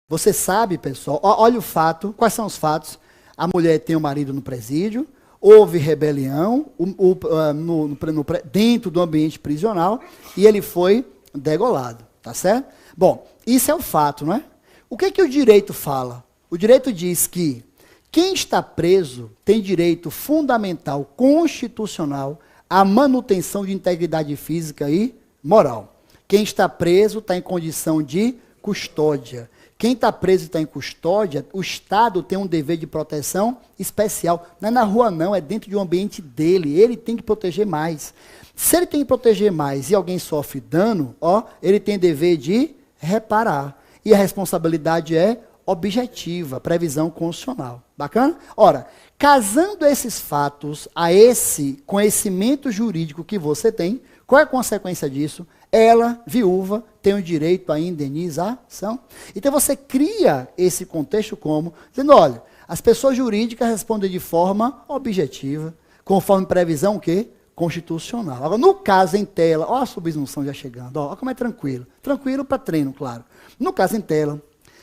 Você sabe, pessoal, olha o fato, quais são os fatos? A mulher tem o marido no presídio, houve rebelião dentro do ambiente prisional e ele foi degolado, tá certo? Bom, isso é o fato, não é? O que é que o direito fala? O direito diz que quem está preso tem direito fundamental, constitucional, à manutenção de integridade física e moral. Quem está preso está em condição de custódia. Quem está preso e está em custódia, o Estado tem um dever de proteção especial. Não é na rua não, é dentro de um ambiente dele. Ele tem que proteger mais. Se ele tem que proteger mais e alguém sofre dano, ele tem dever de reparar. E a responsabilidade é objetiva, previsão constitucional. Bacana? Ora, casando esses fatos a esse conhecimento jurídico que você tem, qual é a consequência disso? Ela, viúva, tem o direito à indenização. Então você cria esse contexto como, dizendo, olha, as pessoas jurídicas respondem de forma objetiva, conforme previsão o quê? Constitucional. Agora, no caso em tela, ó a subsunção já chegando, ó como é tranquilo. Tranquilo para treino, claro. No caso em tela,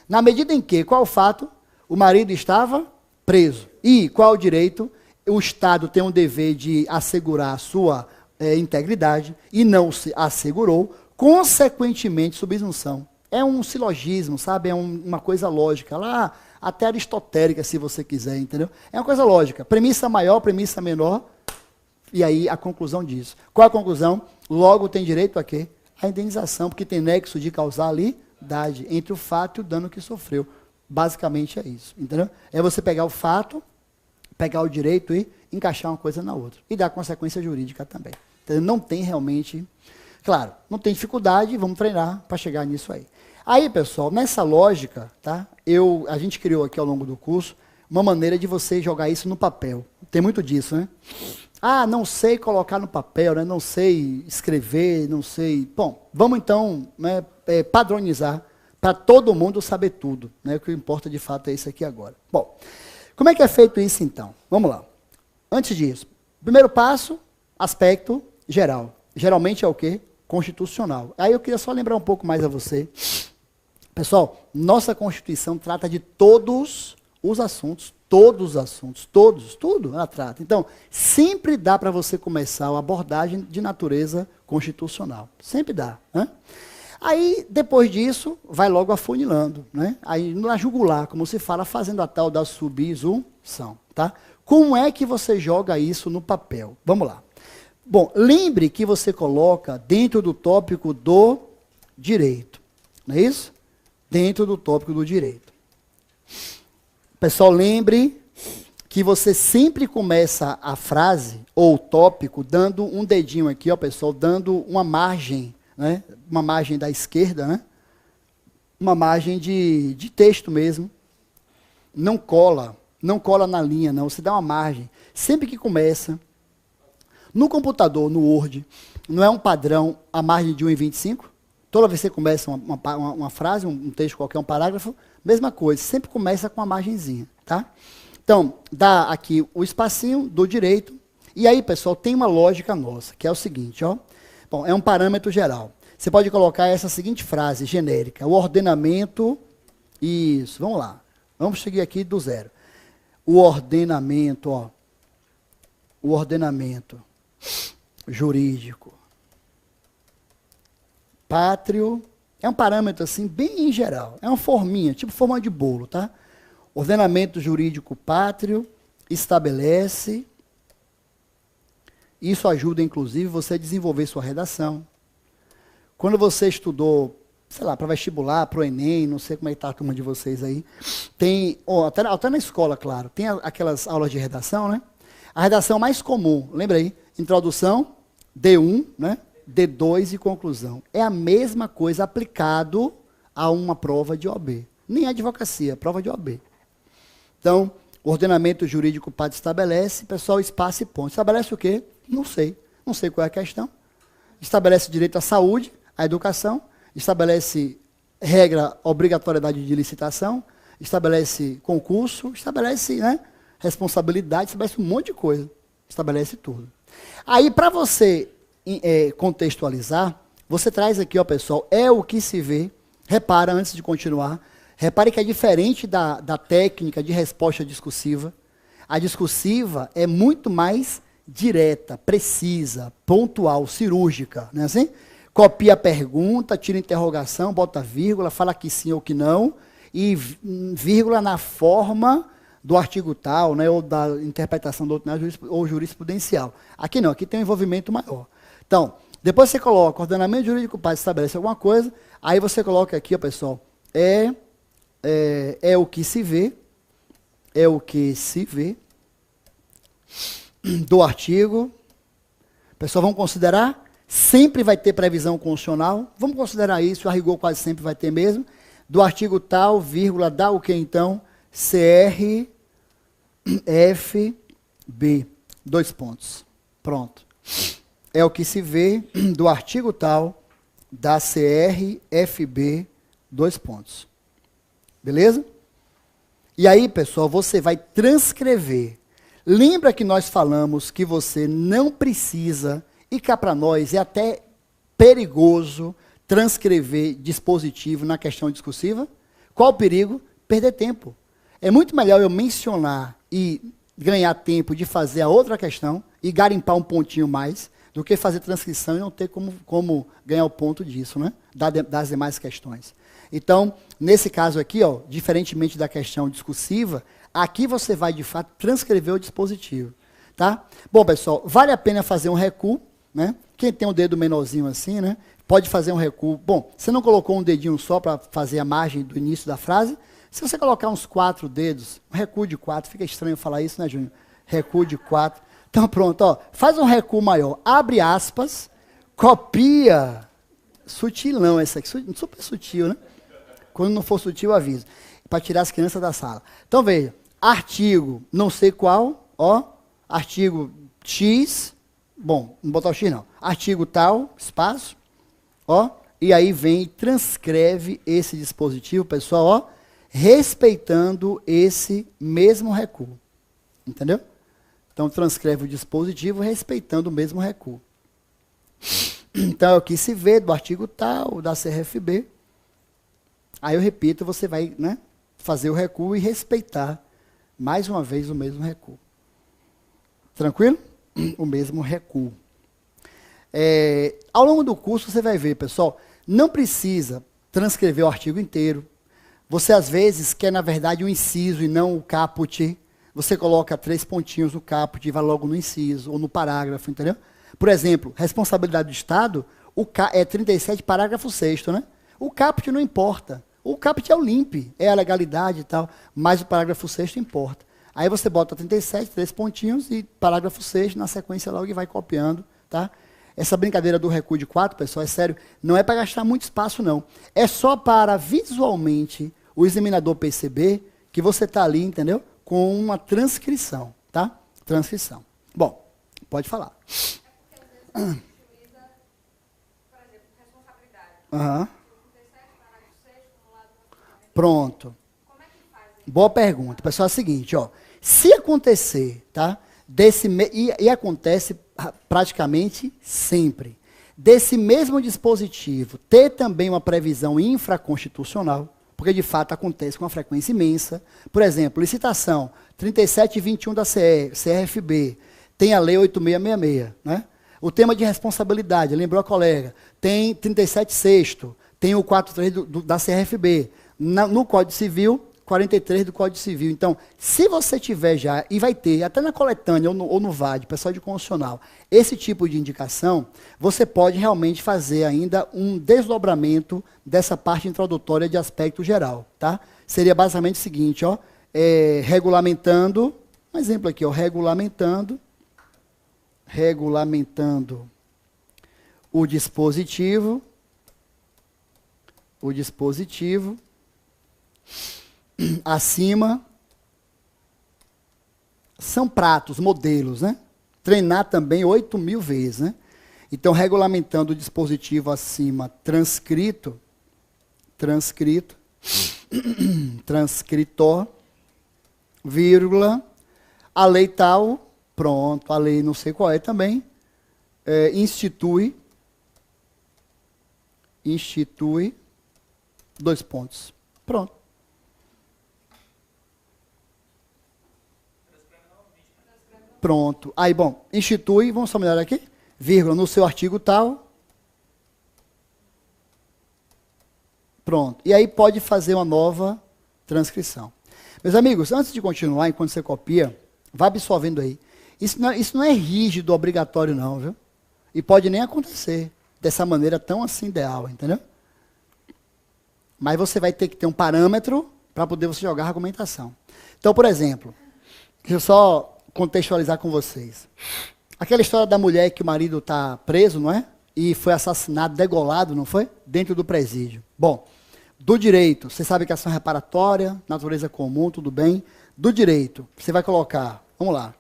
na medida em que, qual o fato? O marido estava preso. E qual o direito? O Estado tem um dever de assegurar a sua integridade e não se assegurou, consequentemente, subsunção. É um silogismo, sabe? É uma coisa lógica, lá até aristotélica, se você quiser, entendeu? É uma coisa lógica. Premissa maior, premissa menor, e aí a conclusão disso. Qual a conclusão? Logo tem direito a quê? A indenização, porque tem nexo de causalidade entre o fato e o dano que sofreu. Basicamente é isso, entendeu? É você pegar o fato, pegar o direito e encaixar uma coisa na outra. E dar consequência jurídica também. Entendeu? Não tem realmente... Claro, não tem dificuldade, vamos treinar para chegar nisso aí. Aí, pessoal, nessa lógica, tá? A gente criou aqui ao longo do curso uma maneira de você jogar isso no papel. Tem muito disso, né? Ah, não sei colocar no papel, né? Não sei escrever, não sei... Bom, vamos então padronizar para todo mundo saber tudo, né? O que importa de fato é isso aqui agora. Bom, como é que é feito isso então? Vamos lá. Antes disso, primeiro passo, aspecto geral. Geralmente é o quê? Constitucional. Aí eu queria só lembrar um pouco mais a você. Pessoal, nossa Constituição trata de todos os assuntos, tudo ela trata. Então, sempre dá para você começar a abordagem de natureza constitucional. Sempre dá, né? Aí, depois disso, vai logo afunilando, né? Aí, na jugular, como se fala, fazendo a tal da subsunção, tá? Como é que você joga isso no papel? Vamos lá. Bom, lembre que você coloca dentro do tópico do direito, não é isso? Dentro do tópico do direito. Pessoal, lembre que você sempre começa a frase ou o tópico dando um dedinho aqui, ó, pessoal, dando uma margem, né? Uma margem da esquerda, né? Uma margem de texto mesmo. Não cola na linha, não. Você dá uma margem. Sempre que começa, no computador, no Word, não é um padrão a margem de 1,25? Toda vez que você começa uma frase, um texto qualquer, um parágrafo, mesma coisa. Sempre começa com uma margenzinha, tá? Então, dá aqui o espacinho do direito. E aí, pessoal, tem uma lógica nossa, que é o seguinte, ó. Bom, é um parâmetro geral. Você pode colocar essa seguinte frase genérica. O ordenamento... Isso, vamos lá. Vamos seguir aqui do zero. O ordenamento, ó. O ordenamento jurídico. Pátrio. É um parâmetro, assim, bem em geral. É uma forminha, tipo forma de bolo, tá? Ordenamento jurídico pátrio estabelece... Isso ajuda, inclusive, você a desenvolver sua redação. Quando você estudou, sei lá, para vestibular, para o Enem, não sei como é que está a turma de vocês aí, tem, até na escola, claro, tem aquelas aulas de redação, né? A redação mais comum, lembra aí? Introdução, D1, né? D2 e conclusão. É a mesma coisa aplicado a uma prova de OAB. Nem a advocacia, prova de OAB. Então, o ordenamento jurídico pátrio estabelece, pessoal, espaço e ponto. Estabelece o quê? Não sei. Não sei qual é a questão. Estabelece direito à saúde, à educação, estabelece regra, obrigatoriedade de licitação, estabelece concurso, estabelece, né, responsabilidade, estabelece um monte de coisa. Estabelece tudo. Aí, para você contextualizar, você traz aqui, ó, pessoal, é o que se vê. Repara, antes de continuar, Repare que é diferente da técnica de resposta discursiva. A discursiva é muito mais direta, precisa, pontual, cirúrgica, não é assim? Copia a pergunta, tira a interrogação, bota vírgula, fala que sim ou que não, e vírgula na forma do artigo tal, né, ou da interpretação doutrinária ou jurisprudencial. Aqui não, aqui tem um envolvimento maior. Então, depois você coloca ordenamento jurídico para estabelecer alguma coisa, aí você coloca aqui, ó, pessoal, é o que se vê, do artigo. Pessoal, vamos considerar? Sempre vai ter previsão constitucional. Vamos considerar isso, a rigor quase sempre vai ter mesmo. Do artigo tal, vírgula, dá o que então? CRFB. 2 pontos. Pronto. É o que se vê do artigo tal, da CRFB, 2 pontos. Beleza? E aí, pessoal, você vai transcrever. Lembra que nós falamos que você não precisa, e cá para nós é até perigoso transcrever dispositivo na questão discursiva? Qual o perigo? Perder tempo. É muito melhor eu mencionar e ganhar tempo de fazer a outra questão e garimpar um pontinho mais, do que fazer transcrição e não ter como ganhar o ponto disso, né? Das demais questões. Então, nesse caso aqui, ó, diferentemente da questão discursiva, aqui você vai, de fato, transcrever o dispositivo. Tá? Bom, pessoal, vale a pena fazer um recuo, né? Quem tem um dedo menorzinho assim, né? Pode fazer um recuo. Bom, você não colocou um dedinho só para fazer a margem do início da frase? Se você colocar uns 4 dedos, um recuo de 4, fica estranho falar isso, né, Júnior? Recuo de 4. Então, pronto, ó, faz um recuo maior, abre aspas, copia, sutilão esse aqui, super sutil, né? Quando não for sutil, aviso, para tirar as crianças da sala. Então, veja, artigo, não sei qual, ó, artigo X, bom, não botar o X não, artigo tal, espaço, ó, e aí vem e transcreve esse dispositivo, pessoal, ó, respeitando esse mesmo recuo, entendeu? Então, transcreve o dispositivo respeitando o mesmo recuo. Então, é o que se vê do artigo tal, da CRFB. Aí eu repito, você vai, né, fazer o recuo e respeitar, mais uma vez, o mesmo recuo. Tranquilo? O mesmo recuo. Ao longo do curso, você vai ver, pessoal, não precisa transcrever o artigo inteiro. Você, às vezes, quer, na verdade, um inciso e não o caput. Você coloca 3 pontinhos no caput e vai logo no inciso ou no parágrafo, entendeu? Por exemplo, responsabilidade do Estado, é 37, parágrafo 6º, né? O caput não importa. O caput é o limpe, é a legalidade e tal, mas o parágrafo 6º importa. Aí você bota 37, 3 pontinhos e parágrafo 6º, na sequência logo e vai copiando, tá? Essa brincadeira do recuo de 4, pessoal, é sério, não é para gastar muito espaço, não. É só para, visualmente, o examinador perceber que você está ali, entendeu? Com uma transcrição, tá? Transcrição. Bom, pode falar. É porque às vezes utiliza, por exemplo, responsabilidade. Aham. 37, parágrafo 6, acumulado no. Pronto. Como é que faz? Boa pergunta. Pessoal, é o seguinte, ó. Se acontecer, tá? E acontece praticamente sempre, desse mesmo dispositivo ter também uma previsão infraconstitucional, porque de fato acontece com uma frequência imensa. Por exemplo, licitação 3721 da CRFB, tem a lei 8666, né? O tema de responsabilidade, lembrou a colega, tem 37/6º, tem o 43 da CRFB, no Código Civil, 43 do Código Civil. Então, se você tiver já, e vai ter, até na coletânea ou no VAD, pessoal de constitucional, esse tipo de indicação, você pode realmente fazer ainda um desdobramento dessa parte introdutória de aspecto geral, tá? Seria basicamente o seguinte, ó, regulamentando, um exemplo aqui, ó, regulamentando o dispositivo, acima, são pratos, modelos, né? Treinar também 8.000 vezes, né? Então, regulamentando o dispositivo acima, transcritor, vírgula, a lei tal, pronto, a lei não sei qual é também, institui, 2 pontos. Pronto. Pronto. Aí, bom, institui, vamos só melhorar aqui, vírgula, no seu artigo tal. Pronto. E aí pode fazer uma nova transcrição. Meus amigos, antes de continuar, enquanto você copia, vá absorvendo aí. Isso não é rígido, obrigatório não, viu? E pode nem acontecer dessa maneira tão assim ideal, entendeu? Mas você vai ter que ter um parâmetro para poder você jogar a argumentação. Então, por exemplo, deixa eu só contextualizar com vocês. Aquela história da mulher que o marido está preso, não é? E foi assassinado, degolado, não foi? Dentro do presídio. Bom, do direito, você sabe que ação reparatória, natureza comum, tudo bem. Do direito, você vai colocar, vamos lá.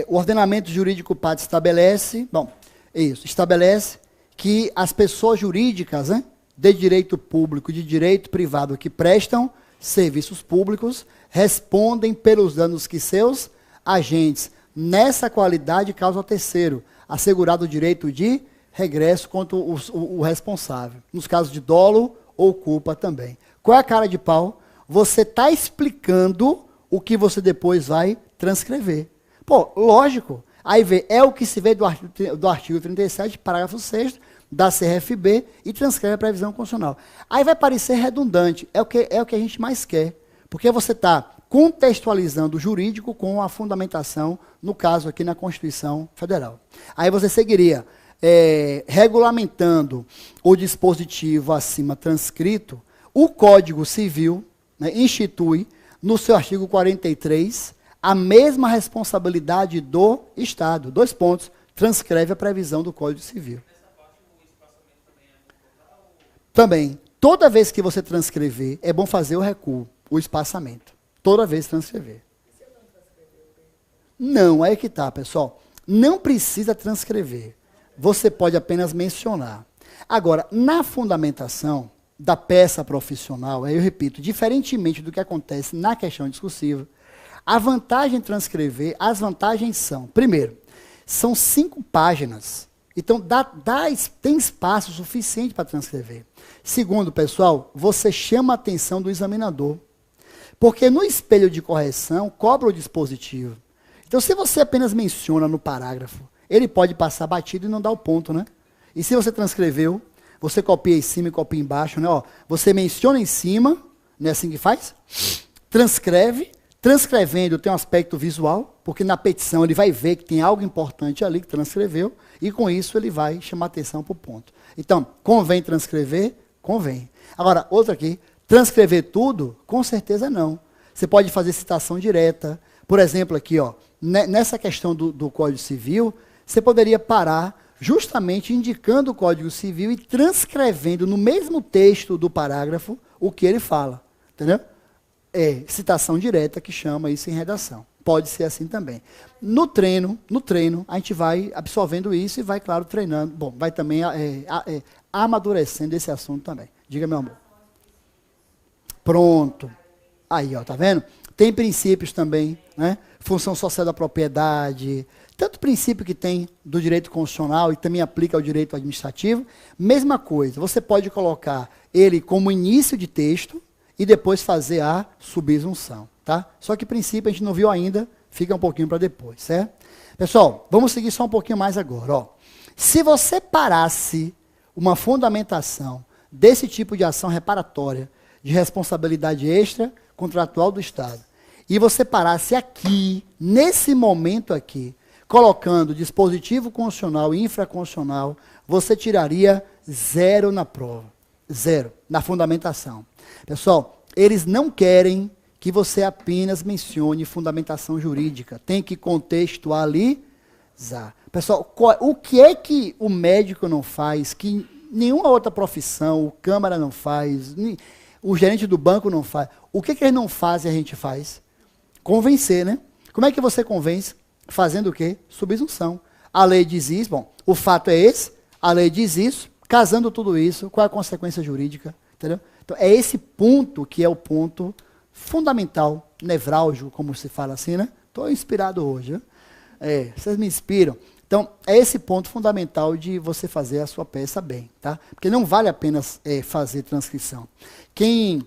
O ordenamento jurídico pátrio estabelece, estabelece que as pessoas jurídicas, né, de direito público e de direito privado que prestam serviços públicos respondem pelos danos que seus agentes, nessa qualidade, causam ao terceiro, assegurado o direito de regresso contra o responsável, nos casos de dolo ou culpa também. Qual é a cara de pau? Você está explicando o que você depois vai transcrever. Pô, lógico. Aí vê, é o que se vê do artigo 37, parágrafo 6º, da CRFB, e transcreve a previsão constitucional. Aí vai parecer redundante, é o que a gente mais quer, porque você está contextualizando o jurídico com a fundamentação, no caso aqui na Constituição Federal. Aí você seguiria regulamentando o dispositivo acima transcrito, o Código Civil, né, institui, no seu artigo 43, a mesma responsabilidade do Estado. 2 pontos. Transcreve a previsão do Código Civil. Também. Toda vez que você transcrever, é bom fazer o recuo, o espaçamento. Toda vez transcrever. Não, aí que tá, pessoal. Não precisa transcrever. Você pode apenas mencionar. Agora, na fundamentação da peça profissional, eu repito, diferentemente do que acontece na questão discursiva, a vantagem de transcrever, as vantagens são, primeiro, são 5 páginas. Então, tem espaço suficiente para transcrever. Segundo, pessoal, você chama a atenção do examinador. Porque no espelho de correção, cobra o dispositivo. Então, se você apenas menciona no parágrafo, ele pode passar batido e não dar o ponto, né? E se você transcreveu, você copia em cima e copia embaixo, né? Ó, você menciona em cima, não é assim que faz? Transcreve. Transcrevendo tem um aspecto visual, porque na petição ele vai ver que tem algo importante ali que transcreveu, e com isso ele vai chamar atenção para o ponto. Então, convém transcrever? Convém. Agora, outra aqui, transcrever tudo? Com certeza não. Você pode fazer citação direta. Por exemplo, aqui, ó, nessa questão do Código Civil, você poderia parar justamente indicando o Código Civil e transcrevendo no mesmo texto do parágrafo o que ele fala. Entendeu? É citação direta que chama isso em redação. Pode ser assim também. No treino, a gente vai absorvendo isso e vai, claro, treinando. Bom, vai também amadurecendo esse assunto também. Diga, meu amor. Pronto. Aí, ó, tá vendo? Tem princípios também, né? Função social da propriedade, tanto princípio que tem do direito constitucional e também aplica ao direito administrativo. Mesma coisa, você pode colocar ele como início de texto, e depois fazer a subsunção, tá? Só que princípio a gente não viu ainda, fica um pouquinho para depois, certo? Pessoal, vamos seguir só um pouquinho mais agora, ó. Se você parasse uma fundamentação desse tipo de ação reparatória, de responsabilidade extra contratual do Estado, e você parasse aqui, nesse momento aqui, colocando dispositivo constitucional e infraconstitucional, você tiraria 0 na prova. 0 na fundamentação. Pessoal, eles não querem que você apenas mencione fundamentação jurídica. Tem que contextualizar. Pessoal, o que é que o médico não faz, que nenhuma outra profissão, o Câmara não faz, o gerente do banco não faz? O que ele não faz e a gente faz? Convencer, né? Como é que você convence? Fazendo o quê? Subsunção. A lei diz isso, bom, o fato é esse, a lei diz isso, casando tudo isso, qual é a consequência jurídica? Entendeu? Então, é esse ponto que é o ponto fundamental, nevrálgico, como se fala assim, né? Estou inspirado hoje, né? Vocês me inspiram. Então, é esse ponto fundamental de você fazer a sua peça bem, tá? Porque não vale a pena fazer transcrição. Quem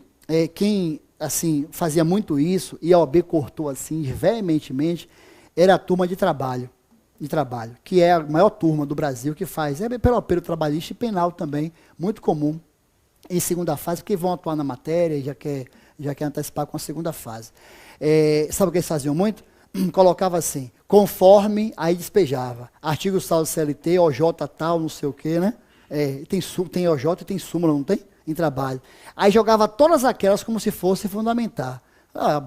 assim, fazia muito isso, e a OAB cortou assim, veementemente, era a turma de trabalho, que é a maior turma do Brasil que faz, é pelo apelo trabalhista e penal também, muito comum em segunda fase, porque vão atuar na matéria e já quer antecipar com a segunda fase. Sabe o que eles faziam muito? Colocava assim, conforme, aí despejava. Artigo tal do CLT, OJ tal, não sei o quê, né? Tem OJ e tem súmula, não tem? Em trabalho. Aí jogava todas aquelas como se fosse fundamentar.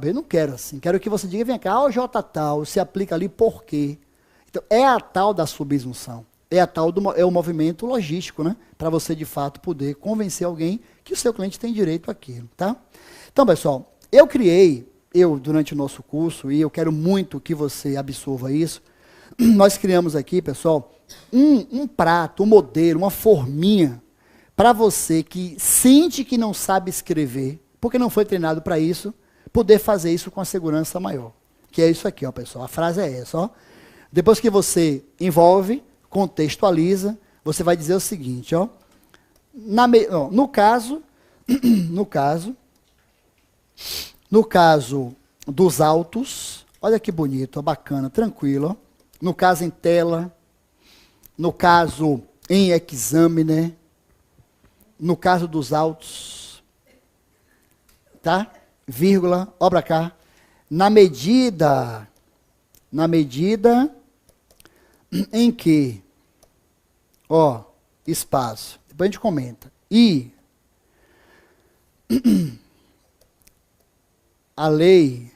Eu não quero assim, quero que você diga, vem cá, OJ tal, se aplica ali por quê? Então, é a tal da subsunção. É o movimento logístico, né? Para você, de fato, poder convencer alguém que o seu cliente tem direito àquilo, tá? Então, pessoal, durante o nosso curso, e eu quero muito que você absorva isso, nós criamos aqui, pessoal, um prato, um modelo, uma forminha, para você que sente que não sabe escrever, porque não foi treinado para isso, poder fazer isso com a segurança maior. Que é isso aqui, ó, pessoal. A frase é essa, ó. Depois que você envolve, contextualiza, você vai dizer o seguinte, ó. No caso dos autos, olha que bonito, ó, bacana, tranquilo, ó. No caso em tela, no caso em exame, no caso dos autos, tá? Vírgula, ó pra cá, na medida em que, ó, espaço, depois a gente comenta, e a lei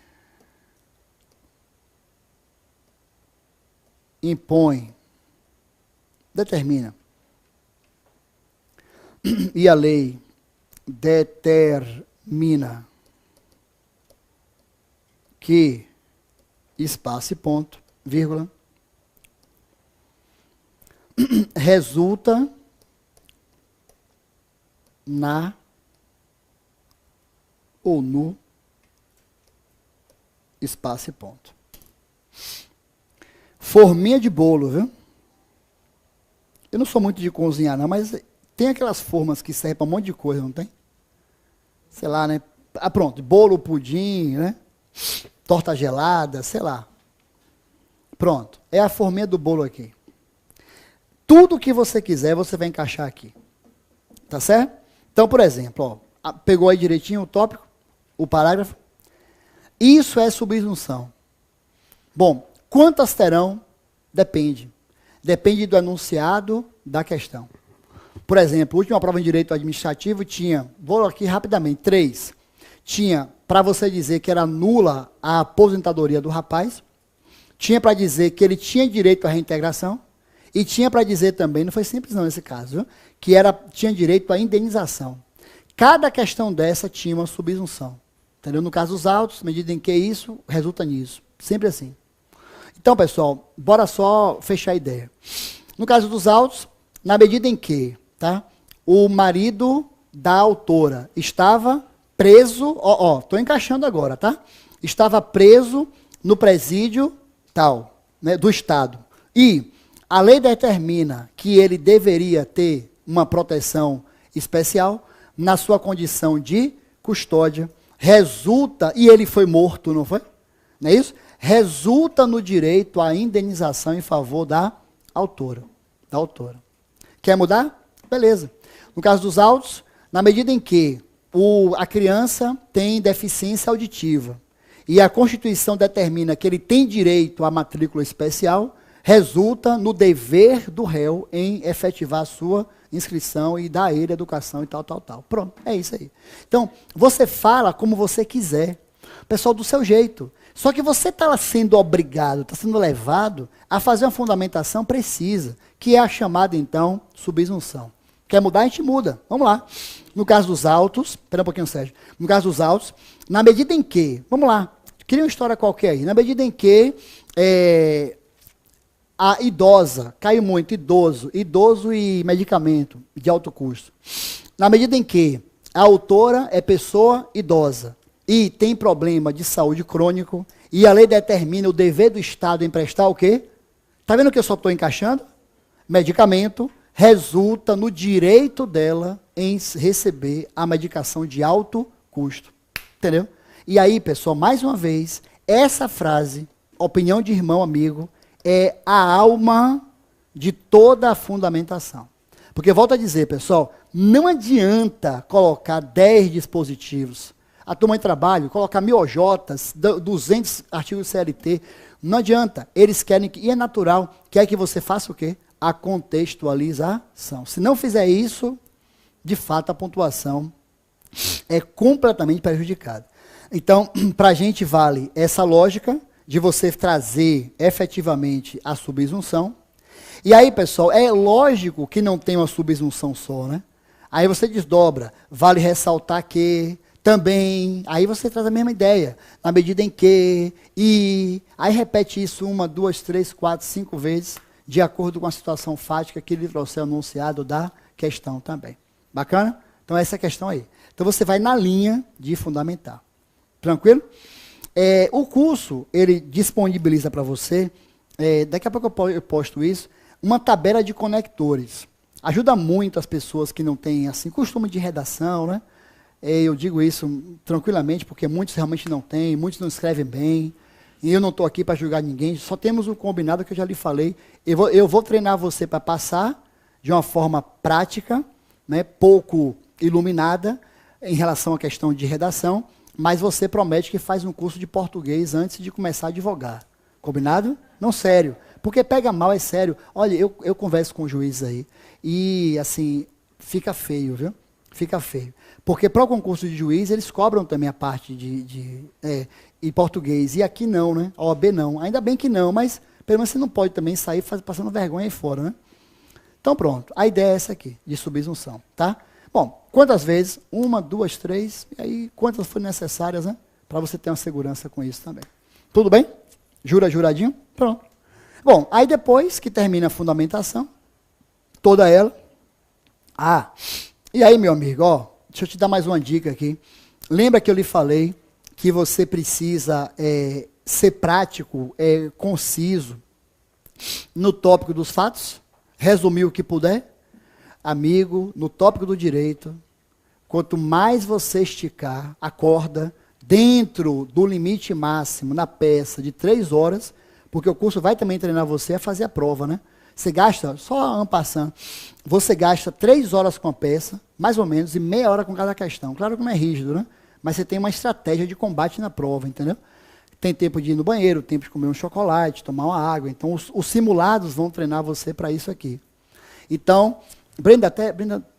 impõe, determina, e a lei determina que, espaço e ponto, vírgula, resulta na ou no espaço e ponto. Forminha de bolo, viu? Eu não sou muito de cozinhar, não, mas tem aquelas formas que servem para um monte de coisa, não tem? Sei lá, né? Pronto, bolo, pudim, né? Torta gelada, sei lá. Pronto, é a forminha do bolo aqui. Tudo que você quiser, você vai encaixar aqui. Tá certo? Então, por exemplo, ó, pegou aí direitinho o tópico, o parágrafo. Isso é subsunção. Bom, quantas terão? Depende. Depende do enunciado da questão. Por exemplo, a última prova em direito administrativo tinha, vou aqui rapidamente, 3. Tinha para você dizer que era nula a aposentadoria do rapaz, tinha para dizer que ele tinha direito à reintegração, e tinha para dizer também, não foi simples não nesse caso, viu? Que tinha direito à indenização. Cada questão dessa tinha uma subsunção. Entendeu? No caso dos autos, à medida em que isso resulta nisso. Sempre assim. Então, pessoal, bora só fechar a ideia. No caso dos autos, na medida em que, tá, o marido da autora estava preso, estou encaixando agora, tá? Estava preso no presídio tal, né, do Estado. E a lei determina que ele deveria ter uma proteção especial na sua condição de custódia. Resulta, e ele foi morto, não foi? Não é isso? Resulta no direito à indenização em favor da autora. Quer mudar? Beleza. No caso dos autos, na medida em que a criança tem deficiência auditiva e a Constituição determina que ele tem direito à matrícula especial, resulta no dever do réu em efetivar a sua inscrição e dar a ele educação e tal. Pronto, é isso aí. Então, você fala como você quiser, pessoal, do seu jeito. Só que você está sendo obrigado, está sendo levado a fazer uma fundamentação precisa, que é a chamada, então, subsunção. Quer mudar? A gente muda. Vamos lá. No caso dos autos, espera um pouquinho, Sérgio. No caso dos autos, na medida em que, vamos lá, cria uma história qualquer aí, na medida em que a idosa, caiu muito, idoso e medicamento de alto custo. Na medida em que a autora é pessoa idosa e tem problema de saúde crônico, e a lei determina o dever do Estado em prestar o quê? Está vendo que eu só estou encaixando? Medicamento resulta no direito dela em receber a medicação de alto custo. Entendeu? E aí, pessoal, mais uma vez, essa frase, opinião de irmão, amigo, é a alma de toda a fundamentação. Porque, volto a dizer, pessoal, não adianta colocar 10 dispositivos. A turma de trabalho, colocar 1000 OJs, 200 artigos CLT, não adianta. Eles querem, e é natural, quer que você faça o quê? A contextualização. Se não fizer isso, de fato, a pontuação é completamente prejudicada. Então, para a gente vale essa lógica de você trazer efetivamente a subsunção. E aí, pessoal, é lógico que não tem uma subsunção só, né? Aí você desdobra, vale ressaltar que, também, aí você traz a mesma ideia, na medida em que, e, aí repete isso 1, 2, 3, 4, 5 vezes, de acordo com a situação fática que ele trouxe anunciado da questão também. Bacana? Então, essa é a questão aí. Então, você vai na linha de fundamentar. Tranquilo? O curso, ele disponibiliza para você, daqui a pouco eu posto isso, uma tabela de conectores. Ajuda muito as pessoas que não têm, assim, costume de redação, né? Eu digo isso tranquilamente, porque muitos realmente não têm, muitos não escrevem bem, e eu não estou aqui para julgar ninguém, só temos o combinado que eu já lhe falei. Eu vou treinar você para passar de uma forma prática, né, pouco iluminada, em relação à questão de redação, mas você promete que faz um curso de português antes de começar a advogar. Combinado? Não, sério. Porque pega mal, é sério. Olha, eu converso com juízes aí, e assim, fica feio, viu? Fica feio. Porque para o concurso de juiz, eles cobram também a parte em português. E aqui não, né? A OAB não. Ainda bem que não, mas pelo menos você não pode também sair passando vergonha aí fora, né? Então pronto. A ideia é essa aqui, de subsunção, tá? Bom, quantas vezes? 1, 2, 3. E aí, quantas forem necessárias, né? Para você ter uma segurança com isso também. Tudo bem? Juradinho? Pronto. Bom, aí depois que termina a fundamentação, toda ela. E aí, meu amigo, ó, deixa eu te dar mais uma dica aqui. Lembra que eu lhe falei que você precisa ser prático, conciso no tópico dos fatos? Resumir o que puder? Amigo, no tópico do direito, quanto mais você esticar a corda dentro do limite máximo na peça de 3 horas, porque o curso vai também treinar você a fazer a prova, né? Você gasta, só en passant, você gasta 3 horas com a peça, mais ou menos, e meia hora com cada questão. Claro que não é rígido, né? Mas você tem uma estratégia de combate na prova, entendeu? Tem tempo de ir no banheiro, tempo de comer um chocolate, tomar uma água. Então, os simulados vão treinar você para isso aqui. Então, Brenda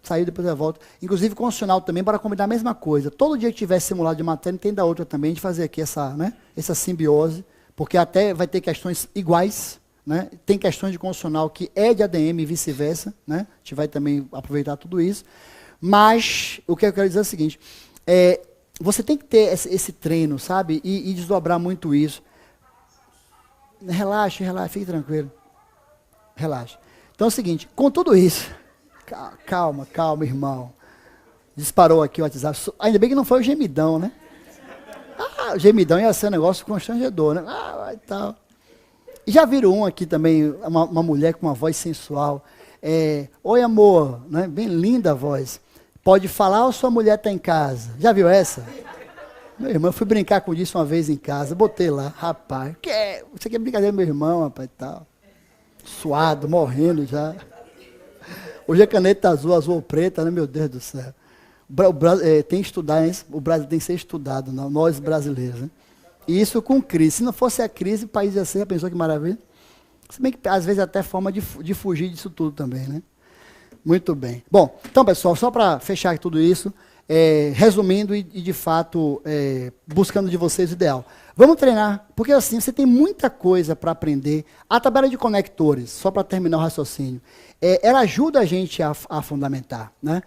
saiu, depois eu volto. Inclusive, constitucional também, para combinar a mesma coisa. Todo dia que tiver simulado de matéria, tem da outra também, de fazer aqui essa simbiose, porque até vai ter questões iguais, né? Tem questões de constitucional que é de ADM e vice-versa, né? A gente vai também aproveitar tudo isso. Mas, o que eu quero dizer é o seguinte, você tem que ter esse treino, sabe? E desdobrar muito isso. Relaxa, fique tranquilo. Relaxa. Então é o seguinte, com tudo isso, calma, irmão. Disparou aqui o WhatsApp. Ainda bem que não foi o gemidão, né? O gemidão ia ser um negócio constrangedor, né? E tal. E já viram um aqui também, uma mulher com uma voz sensual. Oi, amor, né? Bem linda a voz. Pode falar ou sua mulher está em casa? Já viu essa? Meu irmão, eu fui brincar com isso uma vez em casa, botei lá, rapaz, você quer brincadeira, meu irmão, rapaz, e tal. Suado, morrendo já. Hoje a caneta azul ou preta, né, meu Deus do céu. Tem que estudar, hein? O Brasil tem que ser estudado, nós brasileiros, né? E isso com crise. Se não fosse a crise, o país ia ser, já pensou que maravilha? Se bem que às vezes até forma de fugir disso tudo também, né? Muito bem. Bom, então, pessoal, só para fechar tudo isso, resumindo e de fato, buscando de vocês o ideal. Vamos treinar, porque assim, você tem muita coisa para aprender. A tabela de conectores, só para terminar o raciocínio, ela ajuda a gente a fundamentar, né?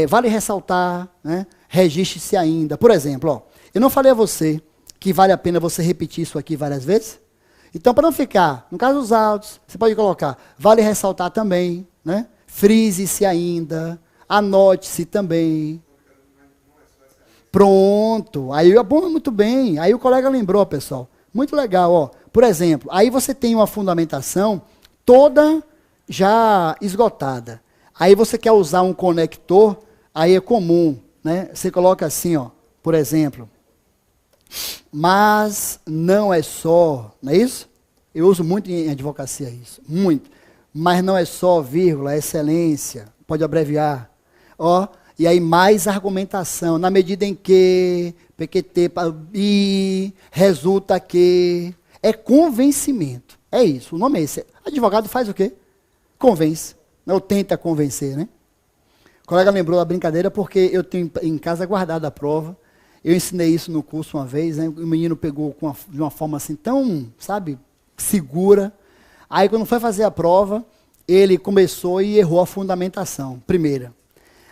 Vale ressaltar, né? Registre-se ainda. Por exemplo, ó, eu não falei a você que vale a pena você repetir isso aqui várias vezes? Então, para não ficar, no caso dos autos, você pode colocar, vale ressaltar também, né? Frise-se ainda, anote-se também. Pronto, aí bom, muito bem, aí o colega lembrou, pessoal, muito legal, ó. Por exemplo, aí você tem uma fundamentação toda já esgotada. Aí você quer usar um conector, aí é comum, né? Você coloca assim, ó, por exemplo, Mas não é só, não é isso? Eu uso muito em advocacia isso, muito. Mas não é só, vírgula, excelência, pode abreviar. Ó, e aí mais argumentação, na medida em que, PQT, e resulta que, é convencimento. É isso, o nome é esse. Advogado faz o quê? Convence, ou tenta convencer, né? O colega lembrou da brincadeira porque eu tenho em casa guardado a prova. Eu ensinei isso no curso uma vez, né? O menino pegou de uma forma assim tão, sabe, segura. Aí quando foi fazer a prova, ele começou e errou a fundamentação, primeira.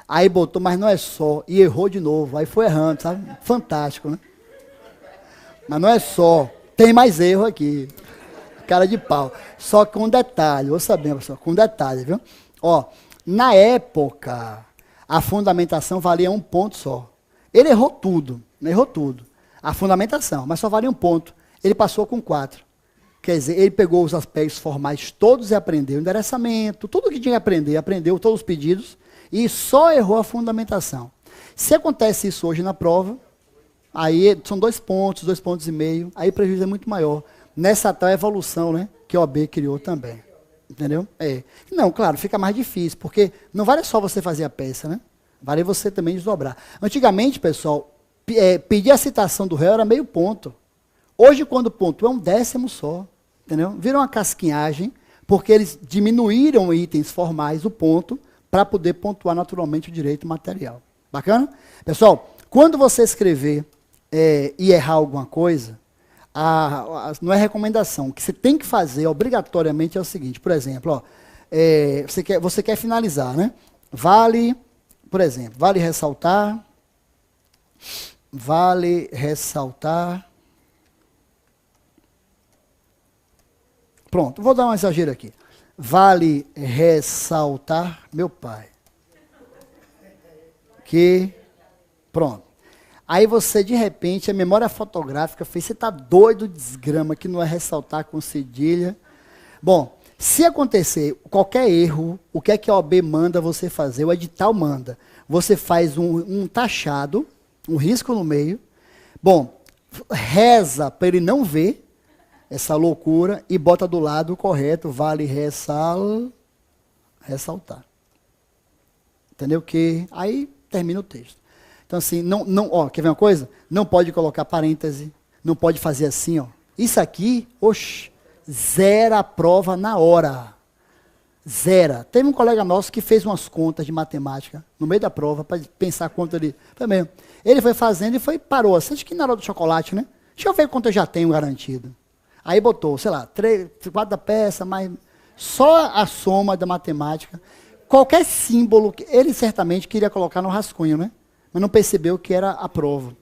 Aí botou, mas não é só, e errou de novo. Aí foi errando, sabe? Fantástico, né? Mas não é só, tem mais erro aqui. Cara de pau. Só com um detalhe, vou saber, pessoal, com um detalhe, viu? Ó, na época, a fundamentação valia um ponto só. Ele errou tudo, errou tudo. A fundamentação, mas só valia um ponto. Ele passou com 4. Quer dizer, ele pegou os aspectos formais todos e aprendeu endereçamento, tudo que tinha que aprender, aprendeu todos os pedidos e só errou a fundamentação. Se acontece isso hoje na prova, aí são 2 pontos, 2,5 pontos, aí o prejuízo é muito maior. Nessa tal evolução, né, que a OAB criou também. Entendeu? É. Não, claro, fica mais difícil, porque não vale só você fazer a peça, né? Vale você também desdobrar. Antigamente, pessoal, pedir a citação do réu era meio ponto. Hoje, quando pontua, é um 10º só. Entendeu? Virou uma casquinhagem, porque eles diminuíram itens formais, o ponto, para poder pontuar naturalmente o direito material. Bacana? Pessoal, quando você escrever e errar alguma coisa, não é recomendação. O que você tem que fazer obrigatoriamente é o seguinte, por exemplo, ó, você quer finalizar, né? Vale, por exemplo, vale ressaltar, pronto, vou dar um exagero aqui. Vale ressaltar, meu pai, que, pronto. Aí você, de repente, a memória fotográfica fez, você está doido, desgrama, que não é ressaltar com cedilha. Bom, se acontecer qualquer erro, o que é que a OAB manda você fazer? O edital manda. Você faz um taxado, um risco no meio. Bom, reza para ele não ver essa loucura e bota do lado correto, vale ressaltar. Entendeu? Que aí termina o texto. Então, assim, quer ver uma coisa? Não pode colocar parêntese, não pode fazer assim, ó. Isso aqui, zera a prova na hora. Zera. Teve um colega nosso que fez umas contas de matemática no meio da prova, para pensar quanto ele... Também. Ele foi fazendo e parou. Assim, acho que na hora do chocolate, né? Deixa eu ver quanto eu já tenho garantido. Aí botou, sei lá, 4 da peça, mas só a soma da matemática. Qualquer símbolo, ele certamente queria colocar no rascunho, né? Mas não percebeu que era a prova.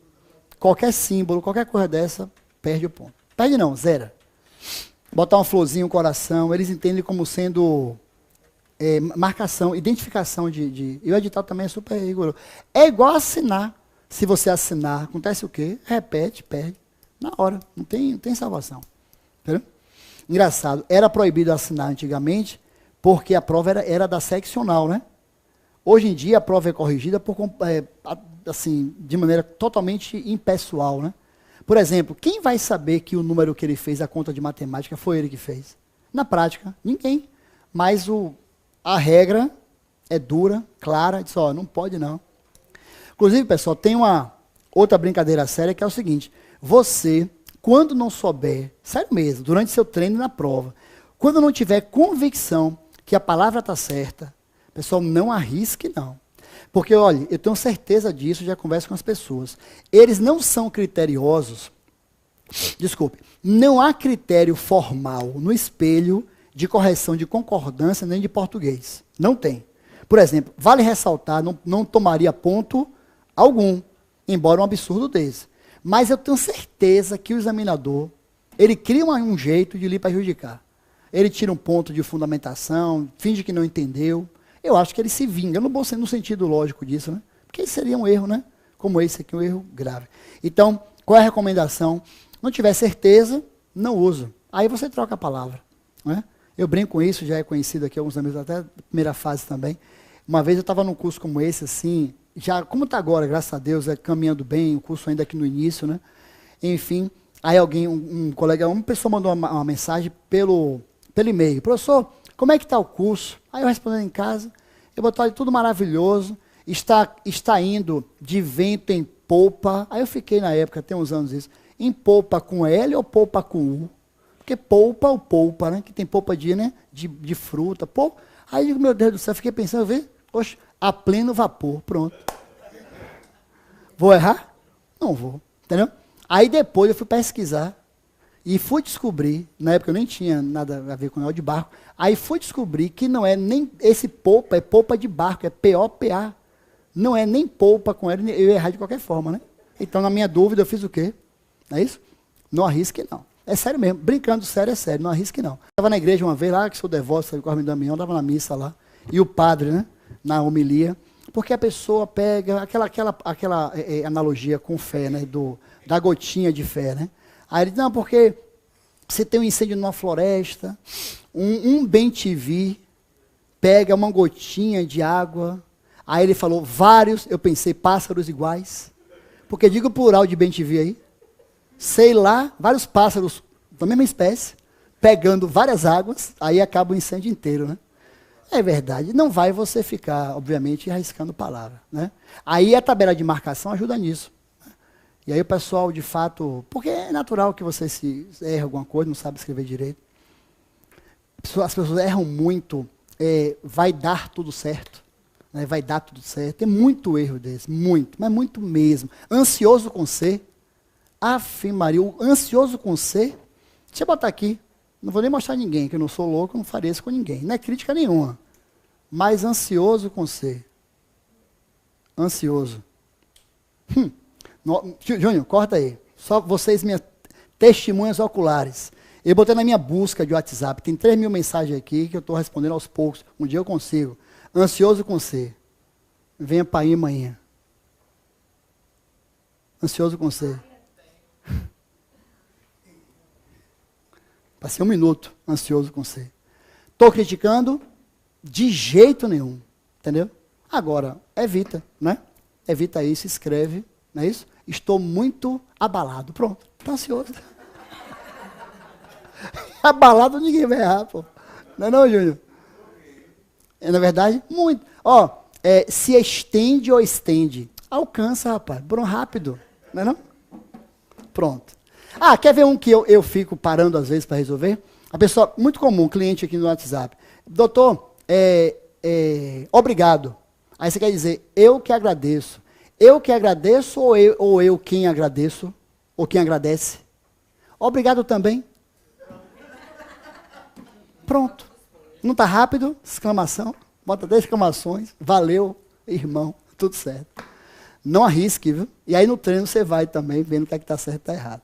Qualquer símbolo, qualquer coisa dessa, perde o ponto. Perde não, zera. Botar uma florzinha, um coração, eles entendem como sendo marcação, identificação de... E o edital também é super rigoroso. É igual assinar. Se você assinar, acontece o quê? Repete, perde. Na hora. Não tem salvação. Entendeu? Engraçado. Era proibido assinar antigamente, porque a prova era da seccional, né? Hoje em dia a prova é corrigida assim, de maneira totalmente impessoal, né? Por exemplo, quem vai saber que o número que ele fez, a conta de matemática, foi ele que fez? Na prática, ninguém. Mas a regra é dura, clara, diz, não pode não. Inclusive, pessoal, tem uma outra brincadeira séria que é o seguinte, você, quando não souber, sério mesmo, durante seu treino na prova, quando não tiver convicção que a palavra está certa, pessoal, não arrisque, não. Porque, olha, eu tenho certeza disso, já converso com as pessoas. Eles não são criteriosos, desculpe, não há critério formal no espelho de correção de concordância nem de português. Não tem. Por exemplo, vale ressaltar, não tomaria ponto algum, embora um absurdo desse. Mas eu tenho certeza que o examinador, ele cria um jeito de lhe prejudicar. Ele tira um ponto de fundamentação, finge que não entendeu. Eu acho que ele se vinga, no sentido lógico disso, né? Porque isso seria um erro, né? Como esse aqui, um erro grave. Então, qual é a recomendação? Não tiver certeza, não usa. Aí você troca a palavra, né? Eu brinco com isso, já é conhecido aqui, alguns amigos, até a primeira fase também. Uma vez eu estava num curso como esse, assim, já, como está agora, graças a Deus, caminhando bem, o curso ainda aqui no início, né? Enfim, aí alguém, um colega, uma pessoa mandou uma mensagem pelo e-mail. Professor, como é que está o curso? Aí eu respondendo em casa, eu botou tudo maravilhoso, está indo de vento em polpa. Aí eu fiquei na época, tem uns anos isso, em polpa com L ou polpa com U? Porque polpa ou polpa, né? Que tem polpa de fruta. Polpa. Aí eu digo, meu Deus do céu, fiquei pensando, eu vi, oxe, a pleno vapor, pronto. Vou errar? Não vou, entendeu? Aí depois eu fui pesquisar e fui descobrir, na época eu nem tinha nada a ver com óleo de barco, aí fui descobrir que não é nem esse polpa, é polpa de barco, é P-O-P-A. Não é nem polpa com L, eu ia errar de qualquer forma, né? Então, na minha dúvida, eu fiz o quê? Não é isso? Não arrisque, não. É sério mesmo, brincando sério, é sério, não arrisque não. Estava na igreja uma vez lá, que sou devoto, sabe, Corme Damião, estava na missa lá, e o padre, né, na homilia, porque a pessoa pega aquela analogia com fé, né, da gotinha de fé, né. Aí ele diz, não, porque você tem um incêndio numa floresta, um bem-te-vi pega uma gotinha de água, aí ele falou, vários, eu pensei, pássaros iguais, porque diga o plural de bem-te-vi aí, sei lá, vários pássaros da mesma espécie, pegando várias águas, aí acaba o incêndio inteiro, né? É verdade, não vai você ficar, obviamente, arriscando palavra, né? Aí a tabela de marcação ajuda nisso. Né? E aí o pessoal, de fato, porque é natural que você se erre alguma coisa, não sabe escrever direito. As pessoas erram muito, vai dar tudo certo, né? Vai dar tudo certo. Tem muito erro desse, muito, mas muito mesmo. Ansioso com C. Aff, Maria, o ansioso com C, deixa eu botar aqui, não vou nem mostrar a ninguém, que eu não sou louco, não faria isso com ninguém, não é crítica nenhuma, mas ansioso com C, ansioso, Júnior, corta aí, só vocês, minhas testemunhas oculares, eu botei na minha busca de WhatsApp, tem 3.000 mensagens aqui, que eu estou respondendo aos poucos, um dia eu consigo, ansioso com C, venha para aí amanhã, ansioso com C, passei 1 minuto ansioso com você. Estou criticando? De jeito nenhum. Entendeu? Agora, evita, né? Evita isso, escreve, não é isso? Estou muito abalado. Pronto, está ansioso. Abalado ninguém vai errar, pô. Não é não, Júnior? Na verdade, muito. Ó, se estende ou estende. Alcança, rapaz. Rápido. Não é não? Pronto. Ah, quer ver um que eu fico parando às vezes para resolver? A pessoa, muito comum, cliente aqui no WhatsApp. Doutor, obrigado. Aí você quer dizer, eu que agradeço. Eu que agradeço ou eu quem agradeço? Ou quem agradece? Obrigado também. Pronto. Não está rápido? Exclamação. Bota 10 exclamações. Valeu, irmão. Tudo certo. Não arrisque, viu? E aí no treino você vai também vendo o que é que está certo e está errado.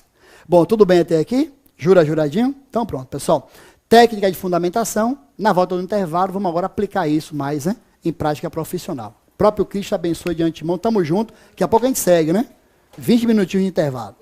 Bom, tudo bem até aqui? Juradinho? Então pronto, pessoal. Técnica de fundamentação. Na volta do intervalo, vamos agora aplicar isso mais, né? Em prática profissional. O próprio Cristo abençoe de antemão. Tamo junto. Daqui a pouco a gente segue, né? 20 minutinhos de intervalo.